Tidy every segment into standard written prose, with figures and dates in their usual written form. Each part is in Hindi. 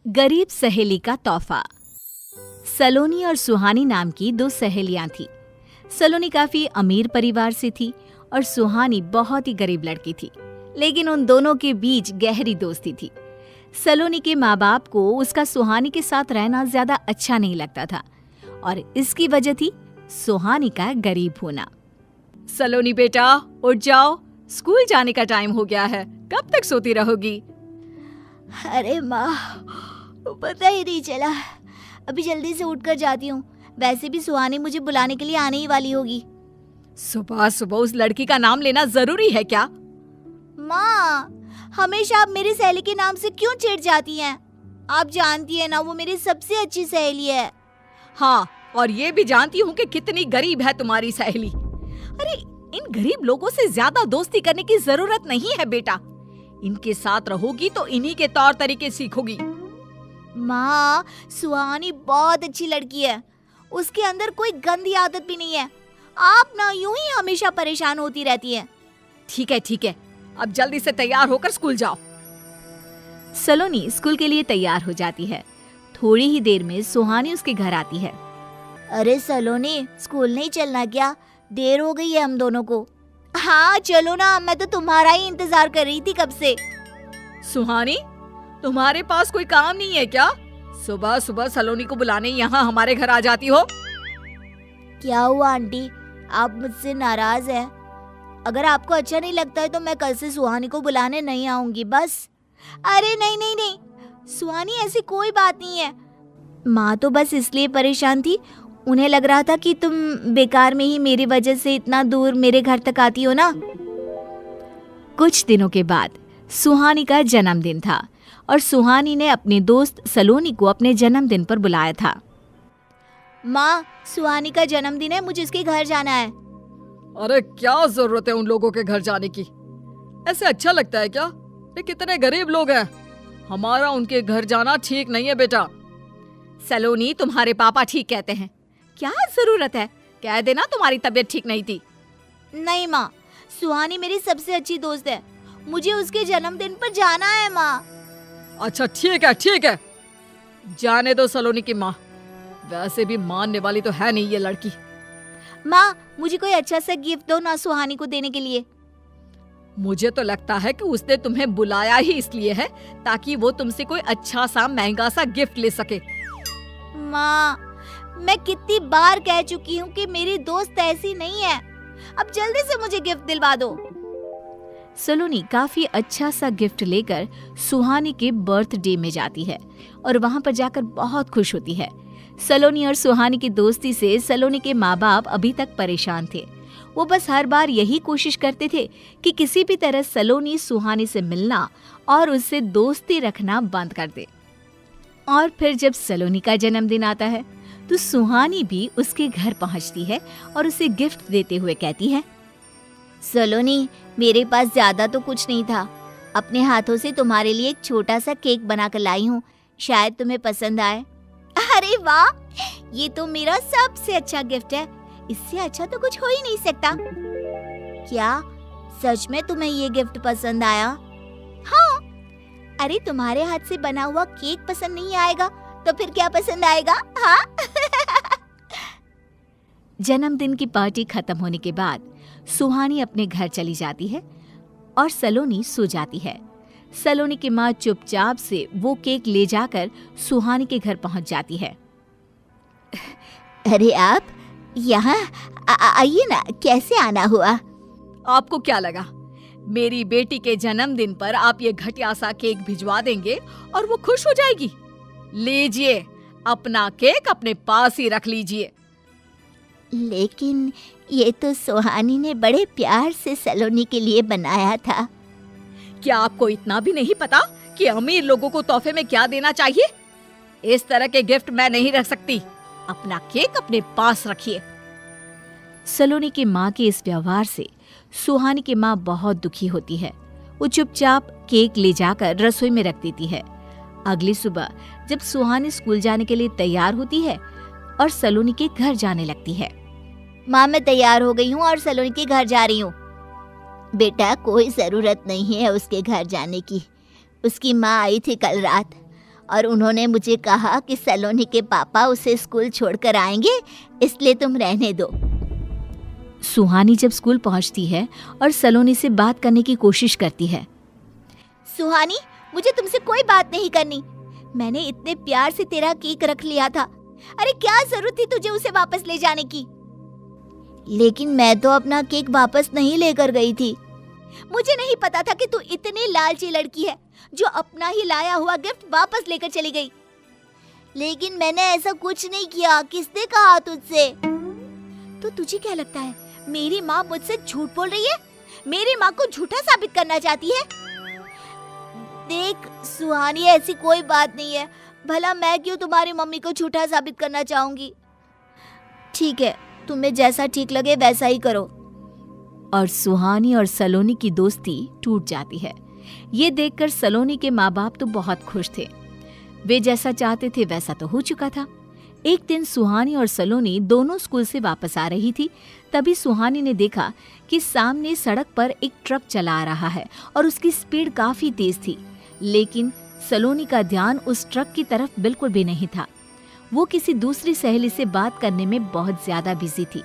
गरीब सहेली का तोहफा। सलोनी और सुहानी नाम की दो सहेलियां थी। सलोनी काफी अमीर परिवार से थी और सुहानी बहुत ही गरीब लड़की थी, लेकिन उन दोनों के बीच गहरी दोस्ती थी। सलोनी के माँ बाप को उसका सुहानी के साथ रहना ज्यादा अच्छा नहीं लगता था और इसकी वजह थी सुहानी का गरीब होना। सलोनी बेटा, उठ जाओ, स्कूल जाने का टाइम हो गया है। कब तक सोती रहोगी? अरे माँ, पता ही नहीं चला। अभी जल्दी से उठकर जाती हूँ। वैसे भी सुहानी मुझे बुलाने के लिए आने ही वाली होगी। सुबह सुबह उस लड़की का नाम लेना जरूरी है क्या? माँ, हमेशा आप मेरी सहेली के नाम से क्यों चिढ़ जाती हैं? आप जानती है ना, वो मेरी सबसे अच्छी सहेली है। हाँ, और ये भी जानती हूँ कि कितनी गरीब है तुम्हारी सहेली। अरे, इन गरीब लोगों से ज्यादा दोस्ती करने की जरूरत नहीं है बेटा। इनके साथ रहोगी तो इन्हीं के तौर तरीके सीखोगी। माँ, सुहानी बहुत अच्छी लड़की है। उसके अंदर कोई गंदी आदत भी नहीं है। आप ना यूं ही हमेशा परेशान होती रहती हैं। ठीक है, अब जल्दी से तैयार होकर स्कूल जाओ। सलोनी स्कूल के लिए तैयार हो जाती है। थोड़ी ही देर में सुहानी उसके घर आती है। अरे सलोनी, स्कूल नहीं चलना क्या? देर हो गई है हम दोनों को। हाँ चलो ना, मैं तो तुम्हारा ही इंतजार कर रही थी कब से। सुहानी, तुम्हारे पास कोई काम नहीं है क्या? सुबह सुबह सलोनी को बुलाने यहाँ हमारे घर आ जाती हो। क्या हुआ आंटी, आप मुझसे नाराज हैं? अगर आपको अच्छा नहीं लगता है तो मैं कल से सुहानी को बुलाने नहीं आऊंगी बस। अरे नहीं, सुहानी ऐसी कोई बात नहीं है। माँ तो बस इसलिए परेशान थी, उन्हें लग रहा था कि तुम बेकार में ही मेरी वजह से इतना दूर मेरे घर तक आती हो ना। कुछ दिनों के बाद सुहानी का जन्मदिन था और सुहानी ने अपने दोस्त सलोनी को अपने जन्मदिन पर बुलाया था। माँ, सुहानी का जन्मदिन है, मुझे उसके घर जाना है। अरे क्या जरूरत है उन लोगों के घर जाने की? ऐसे अच्छा लगता है क्या? ये कितने गरीब लोग हैं। हमारा उनके घर जाना ठीक नहीं है बेटा। सलोनी, तुम्हारे पापा ठीक कहते हैं। क्या जरूरत है? कह देना तुम्हारी तबीयत ठीक नहीं थी। नहीं माँ, सुहानी मेरी सबसे अच्छी दोस्त है। मुझे उसके जन्मदिन पर जाना है माँ। अच्छा ठीक है, जाने दो सलोनी की माँ। वैसे भी मानने वाली तो है नहीं ये लड़की। माँ, मुझे कोई अच्छा सा गिफ्ट दो ना सुहानी को देने के लिए। मुझे तो लगता है कि उसने तुम्हें बुलाया ही इसलिए है ताकि वो तुमसे कोई अच्छा सा महंगा सा गिफ्ट ले सके। माँ, मैं कितनी बार कह चुकी हूँ कि मेरी दोस्त ऐसी नहीं है। अब जल्दी से मुझे गिफ्ट दिलवा दो। सलोनी काफी अच्छा सा गिफ्ट लेकर सुहानी के बर्थडे में जाती है और वहां पर जाकर बहुत खुश होती है। सलोनी और सुहानी की दोस्ती से सलोनी के माँ बाप अभी तक परेशान थे। वो बस हर बार यही कोशिश करते थे कि किसी भी तरह सलोनी सुहानी से मिलना और उससे दोस्ती रखना बंद कर दे। और फिर जब सलोनी का जन्मदिन आता है तो सुहानी भी उसके घर पहुंचती है और उसे गिफ्ट देते हुए कहती है, सलोनी, मेरे पास ज्यादा तो कुछ नहीं था। अपने हाथों से तुम्हारे लिए एक छोटा सा केक बनाकर लाई हूँ, शायद तुम्हें पसंद आए। अरे वाह, ये तो मेरा सबसे अच्छा गिफ्ट है। इससे अच्छा तो कुछ हो ही नहीं सकता। क्या सच में तुम्हें ये गिफ्ट पसंद आया? हाँ। अरे, तुम्हारे हाथ से बना हुआ केक पसंद नहीं आएगा तो फिर क्या पसंद आएगा? हाँ? जन्मदिन की पार्टी खत्म होने के बाद सुहानी अपने घर चली जाती है और सलोनी सो जाती है। सलोनी की माँ चुपचाप से वो केक ले जाकर सुहानी के घर पहुंच जाती है। अरे आप यहाँ आइए ना, कैसे आना हुआ? आपको क्या लगा मेरी बेटी के जन्मदिन पर आप ये घटिया सा केक भिजवा देंगे और वो खुश हो जाएगी? लीजिए, अपना केक अपने पास ही रख लीजिए। लेकिन ये तो सुहानी ने बड़े प्यार से सलोनी के लिए बनाया था। क्या आपको इतना भी नहीं पता कि अमीर लोगों को तोहफे में क्या देना चाहिए? इस तरह के गिफ्ट मैं नहीं रख सकती। अपना केक अपने पास रखिए। सलोनी की माँ के इस व्यवहार से सुहानी की माँ बहुत दुखी होती है। वो चुपचाप केक ले जाकर रसोई में रख देती है। अगली सुबह जब सुहानी स्कूल जाने के लिए तैयार होती है और सलोनी के घर जाने लगती है। माँ, मैं तैयार हो गई हूँ और सलोनी के घर जा रही हूँ। बेटा, कोई जरूरत नहीं है उसके घर जाने की। उसकी माँ आई थी कल रात और उन्होंने मुझे कहा कि सलोनी के पापा उसे स्कूल छोड़कर आएंगे, इसलिए तुम रहने दो। सुहानी जब स्कूल पहुंचती है और सलोनी से बात करने की कोशिश करती है। सुहानी, मुझे तुमसे कोई बात नहीं करनी। मैंने इतने प्यार से तेरा केक रख लिया था। अरे क्या जरूरत थी तुझे उसे वापस ले जाने की? लेकिन मैं तो अपना केक वापस नहीं लेकर गई थी। मुझे नहीं पता था कि तू इतनी लालची लड़की है जो अपना ही लाया हुआ गिफ्ट वापस लेकर चली गई। लेकिन मैंने ऐसा कुछ नहीं किया। किसने कहा तुझसे? तो तुझे क्या लगता है मेरी माँ मुझसे झूठ बोल रही है? मेरी माँ को झूठा साबित करना चाहती है? देख सुहानी, ऐसी कोई बात नहीं है। भला मैं क्यों तुम्हारी मम्मी को झूठा साबित करना चाहूंगी? ठीक है, तुम्हें जैसा ठीक लगे वैसा ही करो। और सुहानी और सलोनी की दोस्ती टूट जाती है। ये देखकर सलोनी के माँ बाप तो बहुत खुश थे। वे जैसा चाहते थे वैसा तो हो चुका था। एक दिन सुहानी और सलोनी दोनों स्कूल से वापस आ रही थी। तभी सुहानी ने देखा कि सामने सड़क पर एक ट्रक चला आ रहा है और उसकी स्पीड काफी तेज थी। लेकिन सलोनी का ध्यान उस ट्रक की तरफ बिल्कुल भी नहीं था। वो किसी दूसरी सहेली से बात करने में बहुत ज्यादा बिजी थी।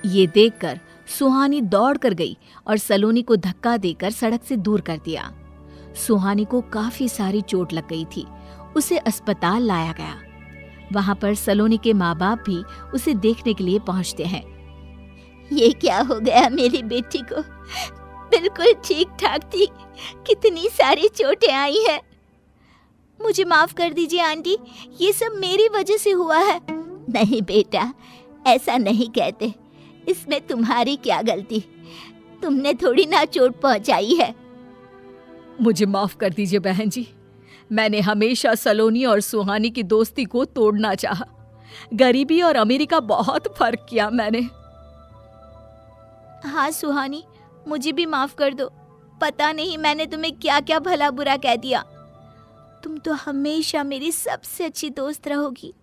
ये देखकर सुहानी दौड़ कर गई और सलोनी को धक्का देकर सड़क से दूर कर दिया। सुहानी को काफी सारी चोट लग गई थी। उसे अस्पताल लाया गया। वहां पर सलोनी के माँ बाप भी उसे देखने के लिए पहुंचते हैं। ये क्या हो गया मेरी बेटी को? बिल्कुल ठीक ठाक थी, कितनी सारी चोटें आई हैं। मुझे माफ कर दीजिए आंटी, ये सब मेरी वजह से हुआ है। नहीं बेटा, ऐसा नहीं कहते। इसमें तुम्हारी क्या गलती? तुमने थोड़ी ना चोट पहुंचाई है। मुझे माफ कर दीजिए बहन जी। मैंने हमेशा सलोनी और सुहानी की दोस्ती को तोड़ना चाहा। गरीबी और अमीरी का बहुत फर्क किया मैंने। हाँ सुहानी, मुझे भी माफ कर दो। पता नहीं मैंने तुम्हें क्या क्या भला बुरा कह दिया। तुम तो हमेशा मेरी सबसे अच्छी दोस्त रहोगी।